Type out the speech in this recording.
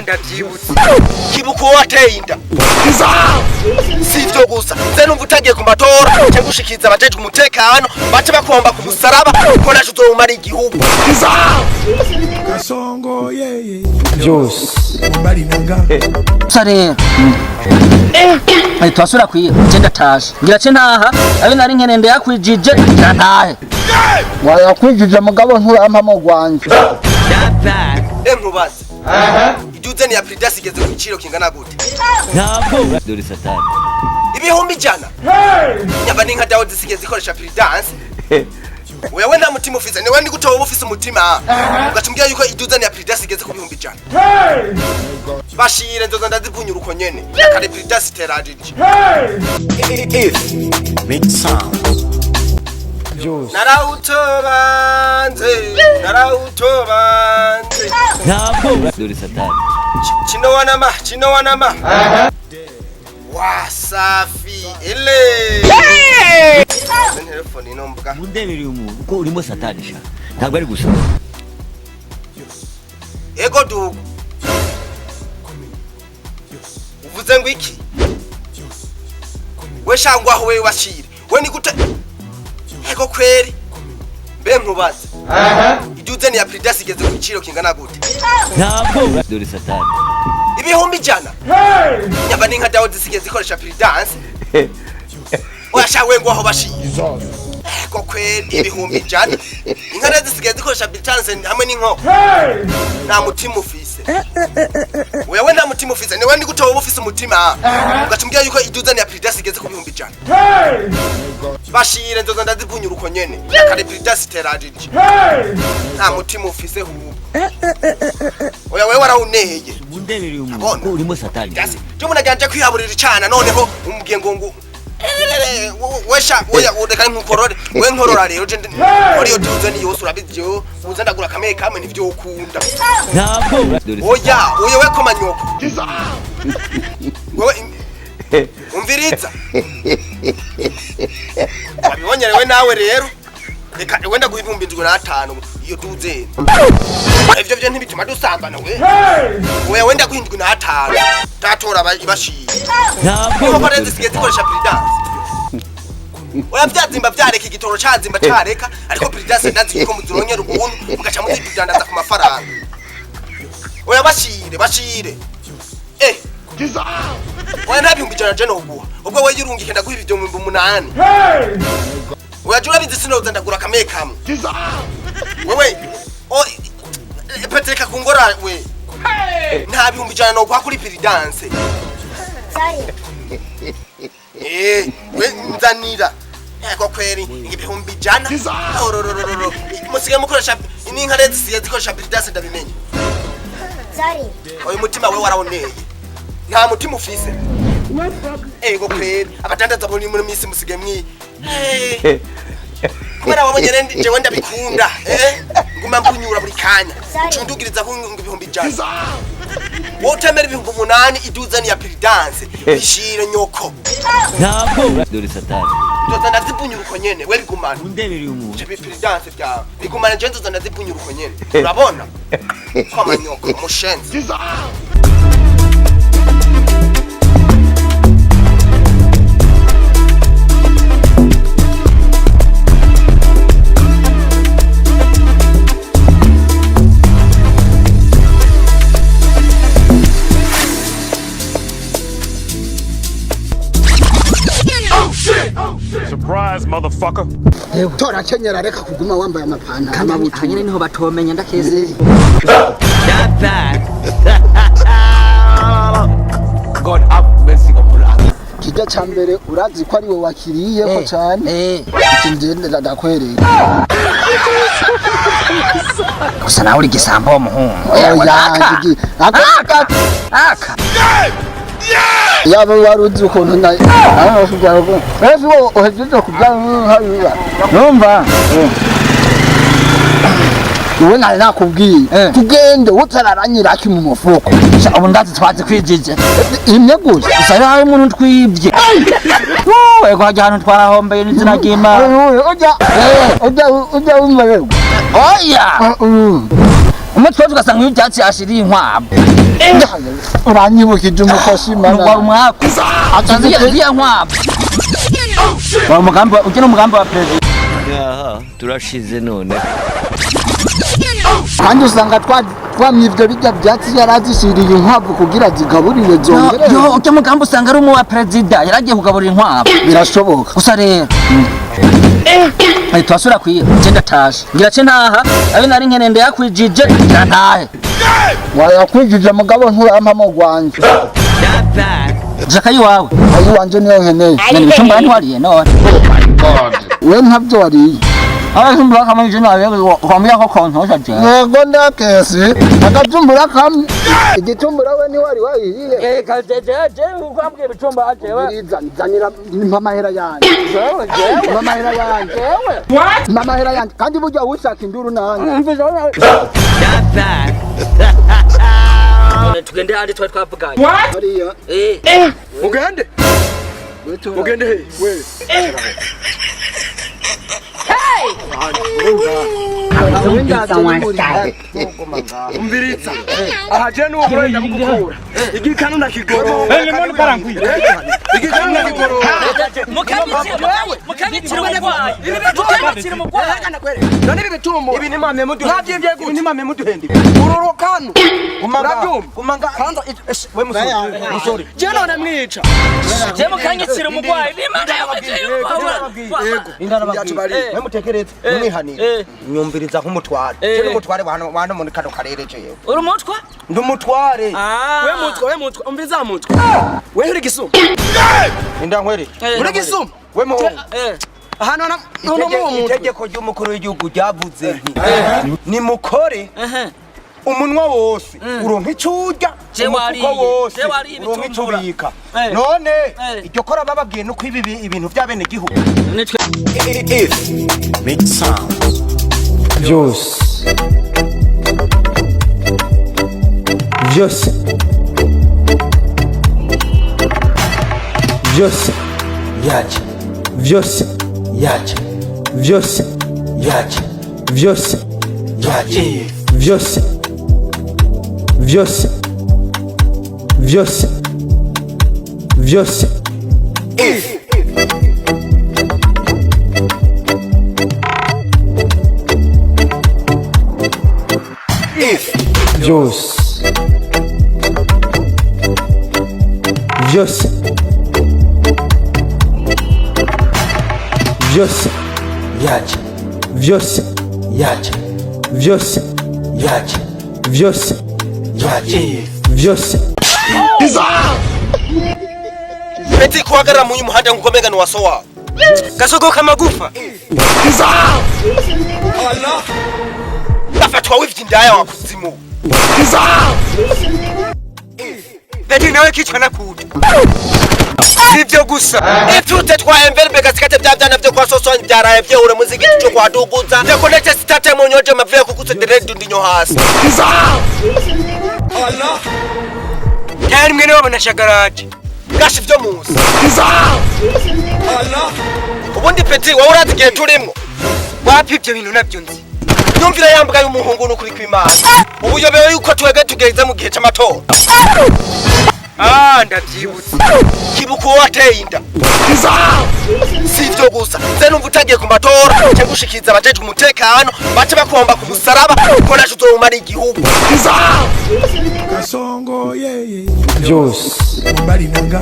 ndavyibutse kibuko wateye inda sivyo gusa ze numva utagiye ku matora cyangwa gushikiza abajeje umutekano bace bakomba ku musaraba ko naje uzomara igihugu kasongo yeye byose bari nanga sare twasura kwiye genda tashe ngira ce ntaha abe nari nkenende yakwijije ngira ntahe waya kwijije mugabo nturampa mu Rwanda ntubaze Iduzeni ya Prudence igeze ku giciro kingana gute ntabwo dore satani Bihumbi Ijana nyaba ninka dawo zisigeze zikoresha Prudence wewe nta mutima ufise niwe ndi gutoba ufise umutima ugacumbya yuko Iduzeni ya Prudence igeze ku Bihumbi Ijana bashire nzoza ndazivunyura uko nyene kare Prudence terajije make sound narautobanze ntabwo dore satani chino wanama wasafi ele telefone inombuka mundebere umuntu ko urimo satani sha ntabwo ari gusa ego dugu uvuze ngo iki we shangwa aho wewe bashire we ni gute ego kweri mbe nkubaze Iduzeni ya Prudence igeze ku giciro kingana gute ntabwo dore satani Bihumbi Ijana nyaba ninka dawo zisigeze zikoresha Prudence washawe ngo aho bashire ego kweri Bihumbi Ijana inka zisigeze zikoresha Prudence hamwe n'inko nta mutima ufise wewe nta mutima ufise niwe ndi gutoba ufise umutima ugacumbya yuko Iduzeni ya Prudence igeze ku Bihumbi Ijana bashire nzoza ndazivunyura uko nyene kare Prudence terajije nta mutima ufise hubu oya wewe warawuneye mundebere umuntu ko urimo satani gasi cyo munaganje kwihaburira icana noneho umubwiye ngo wesha oya udeka nkukorore we nkorora rero je ori Iduzeni yose urabizyo uza ndagura kameye kamwe nivyo ukunda ntabwo oya we komanyoko wewe umviriza wabibonyerewe nawe rero reka wenda guhibumbi 5 iyo Iduzeni ivyo byo ntibituma dusambana we wenda guhindwa 5 tatora bashiye ntabwo ko zisigeze zikoresha Prudence oya byazimba byareka igitoro cyazimba cyareka ariko Prudence ndazi ko muzuronyera ubuntu mugaca muzidandaza ku mafaranga oya bashire oya nta Bihumbi Ijana je no guha ubwo we yirungike ndaguha ibyo 8 oya jura bizi sinoza ndagura kameye kamwe wewe Petrika kungora we nta Bihumbi Ijana no guha kuri Prudence we nzanira eko kweri Bihumbi Ijana ororororo musige mukoresha ininka zisiye zikoresha Prudence ndabimenye oya mutima we warawoneye nta mutima ufise ego kweri abatandaza muri misi musige mwi kubera wabonye rendi je wenda bikunda nguma mpunyura buri kanya cundugiriza ku Bihumbi Ijana wotemera 8 Iduzeni ya Prudence bishire nyoko ntabwo dore satani nzoza ndazipunyura uko nyene we bigumana mundebere umuntu je Prudence byawe bigumana je nzoza ndazipunyura uko nyene urabona ko amanyoko mushenzi surprise motherfucker tora kenyera reka kuguma wambaye amapana amabuto nyine niho batomenya ndakeze God have mercy upon us kijya cyambere urazi ko ari we wakiriye ko cyane ikindi ndakwereye gusa nawe uri gisambo muhungu aka yaba waruzi ukuntu na ashubya ko ejo uhejeje kubyara numva uwe nakubwiye tugende utararanyira ki mu mufuko ubu ndazi twazi kwijije imwe gusa isari hari umuntu twibye ego hajya hano twarahombeye n'izina ry'Imana ujya umva rero oya umutwe tugasanga ibyatsi ashiriye inkwavu uranyibukije umukoshi mana wa umwaka ataziye nkwavu wa mugambi ugena umugambi wa president Aha, turashize none. kandi usanga twamyivyo bijya byatsi yarazishiriye inkwavu kugira zigaburire zongere yo ujya mugambi usanga ari umu wa president yaragiye kugaburira inkwavu birashoboka gusa rero twasura kwiye ngenda tashe ngira ce ntaha abe nari nkenende yakwijije ngira ntahe wayakwijije mugabo nturampa mu Rwanda jaka yiwawe ayi wanje niyo nkeneye nani bitumba ntwariye none we ntabyo wariye abajumbura kamanje nawe kwamya ko kontosha je yego ndakese akajumbura kamwe igitumbura we ni wari wayiriye kajeje ukwambye bitumba ajewe zanira impamahera yanjye impamahera yanjye impamahera yanjye kandi burya ushaka induru nanjye tugende handi twa twavuganye hariya Mugende he we umbiritsa aha je nuwo murenda gukura igikanu nakigoro igikanu nakigoro mukabitira umugwayi mukabitira umugwayi none bibitumbo ibi ni mame mudu havyimvye gute ni mame mudu hendi urorokanu kumanga kwanza we musori je none mwica je mukanyitsira umugwayi nimana yabaje yego indana bari we mutekereze munihani nyumbiriza nk'umutware je n'umutware bana muri kano karere jewe uri umutwa ndumutware we mutwe umviriza mutwe we uri gisuma indankwere uri gisuma we mu hano mu itegeko ry'umukuru w'igihugu ryavuze ni mukore umunwa wose uronka icurya umufuko wose uronka icubika none iryo kora bababwiye nuko ibi ibintu by'abene gihugu Make sound. Vyose vyose vyose yaje vyose yaje vyose yaje vyose yaje vyose vyose vyose vyose Vyose vyose vyose yaje vyose yaje vyose yaje vyose yaje vyose Beti kuhagarara mu muhanda ngukomega no wasowa gasogo kamagufa Allah afatwa wivye indaya wa kuzimu Beti nawe kicana kuta sivyo gusa itute twa envelbe gasikate byavana byo kwa soso byaraye byo ure muziki cyo kwa duguza byo konete state mu nyoje mavye kukutse direct ndinyo hasi Allah yari mwene wabona shagaraje gashi byo muzi Allah ubundi peti wowe urazigiye turimo wapi ibyo bintu nabyo nzi nyumvira yambuga y'umuhungu n'ukuri kw'Imana ubuyobewe yuko twege tugeze mu gihe cy'amatora ndabyibutse kibuko wateye inda sivyo gusa ze numva utagiye ku matora cyo gushikiza abajeje umutekano bace bakomba ku musaraba ko naje uzomara igihugu Kasongo, yeah. Vyose Mbali nanga.